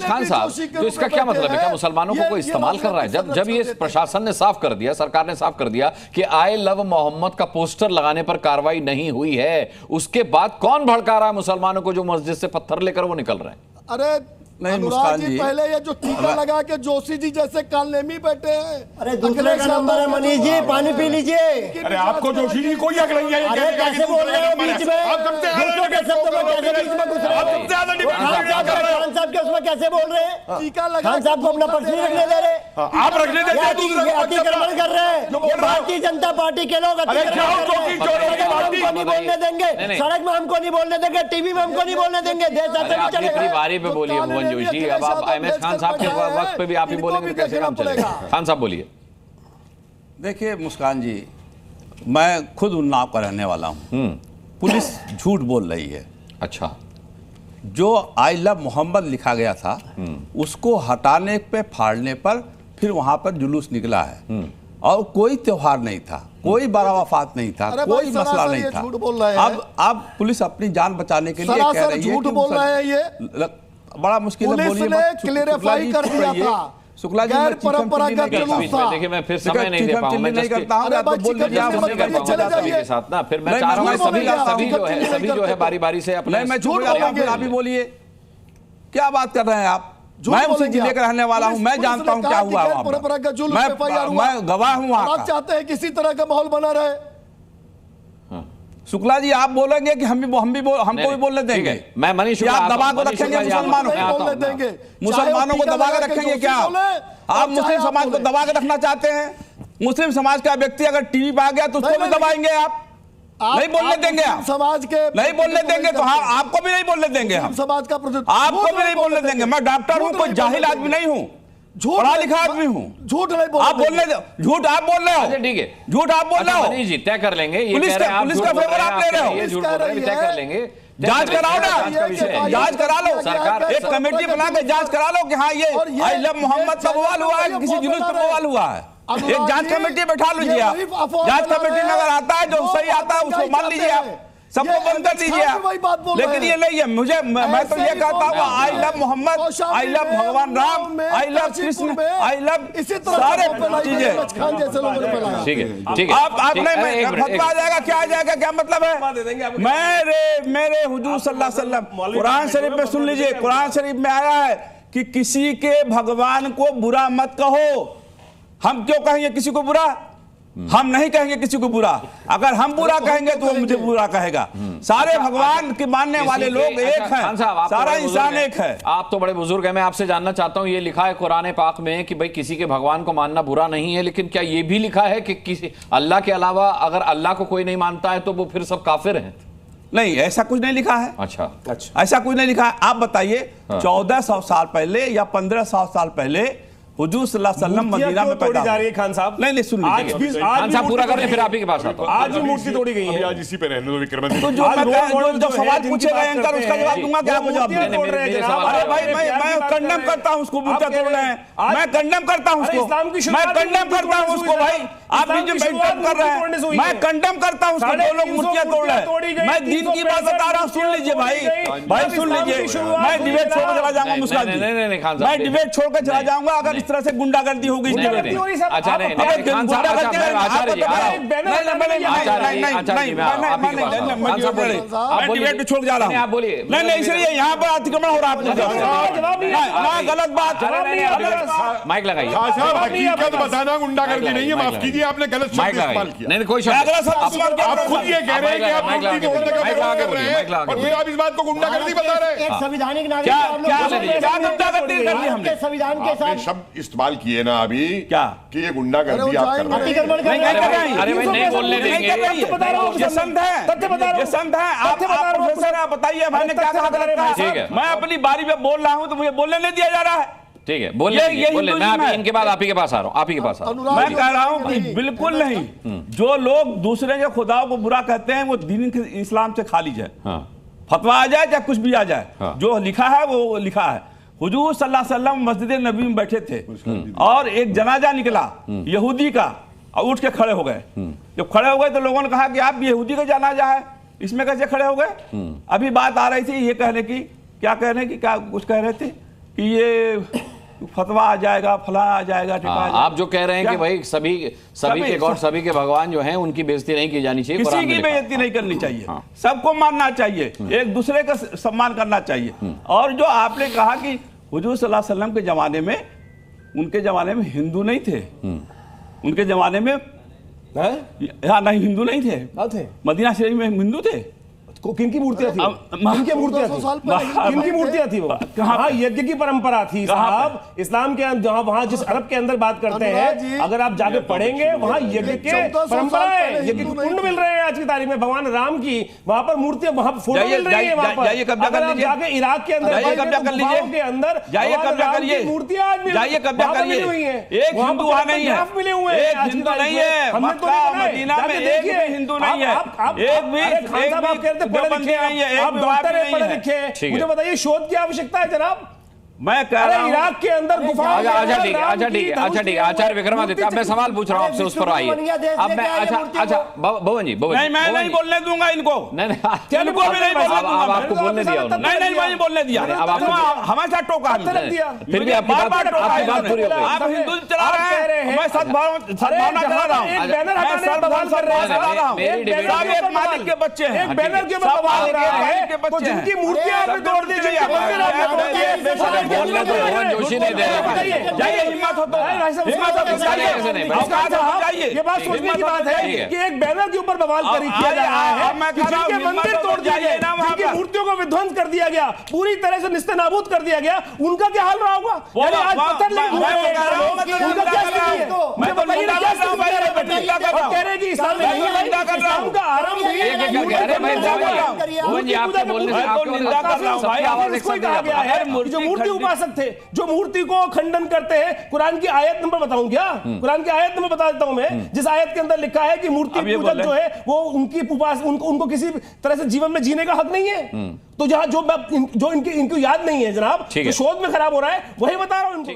आमिर खान साहब, तो इसका क्या मतलब है? क्या मुसलमानों को कोई इस्तेमाल कर रहा है? जब ये प्रशासन ने साफ कर दिया, सरकार ने साफ कर दिया कि आई लव मोहम्मद का पोस्टर लगाने पर कार्रवाई नहीं हुई है, उसके बाद कौन भड़का रहा है मुसलमानों को जो मस्जिद से पत्थर लेकर वो निकल रहे हैं? अरे नहीं मुस्कान जी, पहले ये जो टीका लगा के जोशी जी जैसे कालनेमी बैठे हैं। अरे दूसरे का नंबर है मनीष जी, पानी पी लीजिए। अरे आपको जोशी जी कोई हक नहीं है। अरे कैसे बोल रहे हो बीच में? दूसरों के शब्द में कैसे बीच में घुस रहे हो? खान साहब के उसमें कैसे बोल रहे हैं? टीका लगा खान साहब को अपना पक्ष नहीं रखने दे रहे। आप रखने देते हैं, अतिक्रमण कर रहे हैं। भारतीय जनता पार्टी के लोग हमको नहीं बोलने देंगे, सड़क में हमको नहीं बोलने देंगे, टीवी में हमको नहीं बोलने देंगे, देश ऐसे नहीं चलेगा। बारी पे बोलिए भुवन जोशी, अब आप आमिर खान साहब के वक्त पे भी आप ही बोलेंगे तो कैसे काम चलेगा? खान साहब बोलिए। देखिए मुस्कान जी, मैं खुद उन्नाव का रहने वाला हूँ। पुलिस झूठ बोल रही है। अच्छा, जो आई लव मोहम्मद लिखा गया था उसको हटाने पे, फाड़ने पर फिर वहां पर जुलूस निकला है और कोई त्योहार नहीं था, कोई बड़ा वफात नहीं था, कोई मसला नहीं था। अब पुलिस अपनी जान बचाने के लिए कह रही है, झूठ बोल रहे हैं। ये बड़ा मुश्किल है। पुलिस ने क्लेरिफाई कर दिया था, शुक्ला जी, गैर परंपरागत जुलूस था। देखिए मैं फिर समय नहीं दे पाऊंगा, मैं नहीं करता हूं, आप बोल दीजिए, आप नहीं कर पाऊंगा सभी के साथ ना। फिर मैं चाह रहा हूं सभी जो है बारी बारी से अपने। मैं झूठ आप भी बोलिए, क्या बात कर रहे हैं आप? मैं उसी जिले का रहने वाला हूं, मैं जानता हूं क्या हुआ वहां पर। मैं गवाह हूं वहां का। चाहते हैं किसी तरह का माहौल बना रहे। शुक्ला जी, आप बोलेंगे कि हमको भी बोलने देंगे? मैं मनीष, आप दबा को रखेंगे मुसलमानों को दबा के रखेंगे क्या? आप मुस्लिम समाज को दबा के रखना चाहते हैं? मुस्लिम समाज का व्यक्ति अगर टीवी पे आ गया तो उसको भी दबाएंगे आप? नहीं बोलने देंगे आप? समाज के नहीं बोलने देंगे तो हाँ, आपको भी नहीं बोलने देंगे हम। समाज का आपको भी नहीं बोलने देंगे। मैं डॉक्टर हूँ, कोई जाहिल आदमी नहीं हूँ, पढ़ा लिखा आदमी हूँ। झूठ नहीं बोल, आप बोलने दो, झूठ आप बोल रहे हो। ठीक है, झूठ आप बोल रहे हो। मनीष जी तय कर लेंगे, पुलिस का फेवर आप ले रहे हो। झूठ बोल रहे हैं, तय कर लेंगे। जांच कराओ ना, जांच करा लो। सरकार एक कमेटी बना के जांच करा लो कि हाँ ये आई लव मोहम्मद का बवाल हुआ है, किसी जुलूस पर बवाल हुआ है। एक जांच कमेटी बैठा लीजिए आप। जांच कमेटी में अगर आता है, जो सही आता है उसको मान लीजिए आप, सबको बंद कर दीजिए आप। लेकिन ये नहीं है। मैं तो ये कहता हूँ I love Mohammad, I love Bhagwan Ram, I love Krishna, I love सारे चीजें। ठीक है, ठीक है। आप नहीं, फतवा आ जाएगा, क्या आ जाएगा, क्या मतलब है? मेरे हुजूर सल्लल्लाहु अलैहि वसल्लम, कुरान शरीफ में सुन लीजिए, कुरान शरीफ में आया है कि किसी के भगवान को बुरा मत कहो। हम क्यों कहेंगे किसी को बुरा? हम नहीं कहेंगे किसी को बुरा। अगर हम बुरा कहेंगे तो वो मुझे बुरा कहेगा। सारे भगवान के मानने वाले लोग एक हैं, सारा इंसान एक है। आप तो बड़े बुजुर्ग हैं, मैं आपसे जानना चाहता हूं, ये लिखा है कुरान पाक में कि भाई किसी के भगवान को मानना बुरा नहीं है, लेकिन क्या ये भी लिखा है कि किसी अल्लाह के अलावा अगर अल्लाह को कोई नहीं मानता है तो वो फिर सब काफिर हैं? नहीं, ऐसा कुछ नहीं लिखा है। अच्छा, ऐसा कुछ नहीं लिखा है। आप बताइए 1400 साल पहले या 1500 साल पहले हुजूर सल्लल्लाहु अलैहि वसल्लम मदीना में पैदा जा रही है। खान साहब नहीं सुन लीजिए, खान साहब पूरा कर लें, फिर आप ही के पास आता हूं। आज भी मूर्ति तोड़ी गई है। आज इसी पे रहने दो विक्रम। तो जो सवाल पूछे गए एंकर उसका जवाब दूंगा। क्या जवाब? अरे भाई मैं कंडेम करता हूं उसको, मूर्तियां तोड़ रहे हैं, मैं कंडेम करता हूं उसको, मैं कंडेम करता हूं उसको। भाई आप भी जो बैठक कर रहे हैं, मैं कंडेम करता हूं उसको। जो लोग मूर्तियां तोड़ रहे हैं, मैं दिन की बात बता रहा हूं, सुन लीजिए भाई सुन लीजिए। मैं डिबेट छोड़ चला जाऊंगा मुस्कान जी, मैं डिबेट छोड़ के चला जाऊंगा अगर इस तरह से गुंडागर्दी होगी। अच्छा नहीं, खान साहब डिबेट छोड़ जा रहा हूँ। आप बोलिए। नहीं इसलिए यहाँ पर अतिक्रमण हो रहा है, गलत बात। माइक लगाइए। हकीकत बताना गुंडागर्दी नहीं है, माफ कीजिए आपने गलत शब्द इस्तेमाल किया। नहीं कोई शब्द, आप खुद ये कह रहे हैं कि आप मूर्ति तोड़ने का विरोध कर रहे हैं और फिर आप इस बात को गुंडागर्दी बता रहे हैं। एक संवैधानिक नागरिक संविधान के साथ शब्द इस्तेमाल किए ना अभी, क्या कि ये गुंडागर्दी आप कर रहे हैं। अरे भाई नहीं बोलने देंगे, ये संत है, ये संत है। आप प्रोफेसर आप बताइए मैंने क्या कहा गलत कहा? ठीक है, मैं अपनी बारी में बोल रहा हूं तो मुझे बोलने नहीं दिया जा रहा है। ठीक है, बोलिए। मैं अभी इनके बाद आप ही के पास आ रहा हूं, आप ही के पास आ रहा हूं। मैं कह रहा हूं कि बिल्कुल नहीं, जो लोग दूसरे के खुदाओं को बुरा कहते हैं वो दीन इस्लाम से खाली जाए। फतवा आ जाए चाहे कुछ भी आ जाए, जो लिखा है वो लिखा है। हुजूर सल्लल्लाहु अलैहि वसल्लम मस्जिद नबी में बैठे थे और एक जनाजा निकला यहूदी का और उठ के खड़े हो गए। जब खड़े हो गए तो लोगों ने कहा कि आप यहूदी का जनाजा है, इसमें कैसे खड़े हो गए? अभी बात आ रही थी ये कहने की, क्या कहने की, क्या कुछ कह रहे थे कि ये फतवा आ जाएगा, फला आ जाएगा, आप जो कह रहे हैं कि भाई सभी के गॉड, सभी के भगवान जो हैं उनकी बेइज्जती नहीं की जानी चाहिए, किसी की बेइज्जती नहीं करनी चाहिए, सबको मानना चाहिए, एक दूसरे का सम्मान करना चाहिए। और जो आपने कहा कि हुजूर सल्लल्लाहु अलैहि वसल्लम के जमाने में, उनके जमाने में हिंदू नहीं थे, उनके जमाने में नहीं हिंदू नहीं थे, मदीना शरीफ में हिंदू थे। किनकी मूर्तियां थी? किनकी मूर्तियां थी? किनकी मूर्तियां थी? वो कहाँ यज्ञ की परंपरा थी साहब, इस्लाम के जहाँ वहाँ जिस अरब के अंदर बात करते हैं, अगर आप जाके पढ़ेंगे वहाँ यज्ञ के परंपरा है, यज्ञ के कुंड मिल रहे हैं आज की तारीख में, भगवान राम की वहाँ पर मूर्तियां, वहाँ फोटो मिल रही है, वहाँ पर अगर आप जाके इराक के अंदर कब्जा कर लीजिए, जाइए कब्जा करिए, मूर्तियां आज जाइए कब्जा करिए। एक हिंदू वहाँ नहीं है, मिले हुए हैं, एक हिंदू नहीं है, मक्का मदीना में एक भी हिंदू नहीं है, एक भी पढ़े लिखे, आप डॉक्टर हैं, पढ़े लिखे, मुझे बताइए शोध की आवश्यकता है जनाब? मैं कह रहा हूं इराक के अंदर गुफाओं, अच्छा ठीक है आचार्य विक्रमादित्य, अब मैं सवाल पूछ रहा हूं आपसे, उस पर आइए। अब मैं अच्छा भवन जी, नहीं मैं नहीं बोलने दूंगा इनको, नहीं इनको भी नहीं बोलने दूंगा, आपको बोलने दिया उन्होंने, नहीं मैं बोलने दिया, हमेशा टोका, फिर भी आपकी बात पूरी हो गई। आप हिंदू चला रहे हैं, मैं सद्भावना चला रहा हूं, एक मालिक के बच्चे हैं, एक बैनर के ऊपर बवाल हो रहा है, तो जिनकी मूर्तियां आपने तोड़ दी, जिनके मंदिर आपने तोड़ दिए, बोलने तो भवन जोशी नहीं दे रहे। जाइए, हिम्मत हो तो ये बात सोचने की बात है कि एक बैनर के ऊपर बवाल किया जा रहा है कि जिनके मंदिर तोड़ दिए गए, जिनकी मूर्तियों को विध्वंस कर दिया गया, पूरी तरह से निस्तेनाबूद कर दिया गया, उनका क्या हाल रहा होगा? आज पत्थर लेके घूम रहे हैं, उनका क्या स्थिति है? मुझे बताइए ना, क्या स्थिति है? और कह रहे हैं कि इस्लाम में नहीं है, इस्लाम का आरंभ भी भवन जी आपके बोलने से इसको कहा गया है, जो मूर्ति उपासक थे, जो मूर्ति को खंडन करते हैं, कुरान की आयत नंबर बताऊं क्या? कुरान की आयत नंबर बता देता हूं मैं, जिस आयत के अंदर लिखा है कि मूर्ति पूजक जो है वो उनकी उनको किसी तरह से जीवन में जीने का हक नहीं है। तो जहां जो इनको याद नहीं है जनाब, जो शोध में खराब हो रहा है, वही बता रहा हूं इनको।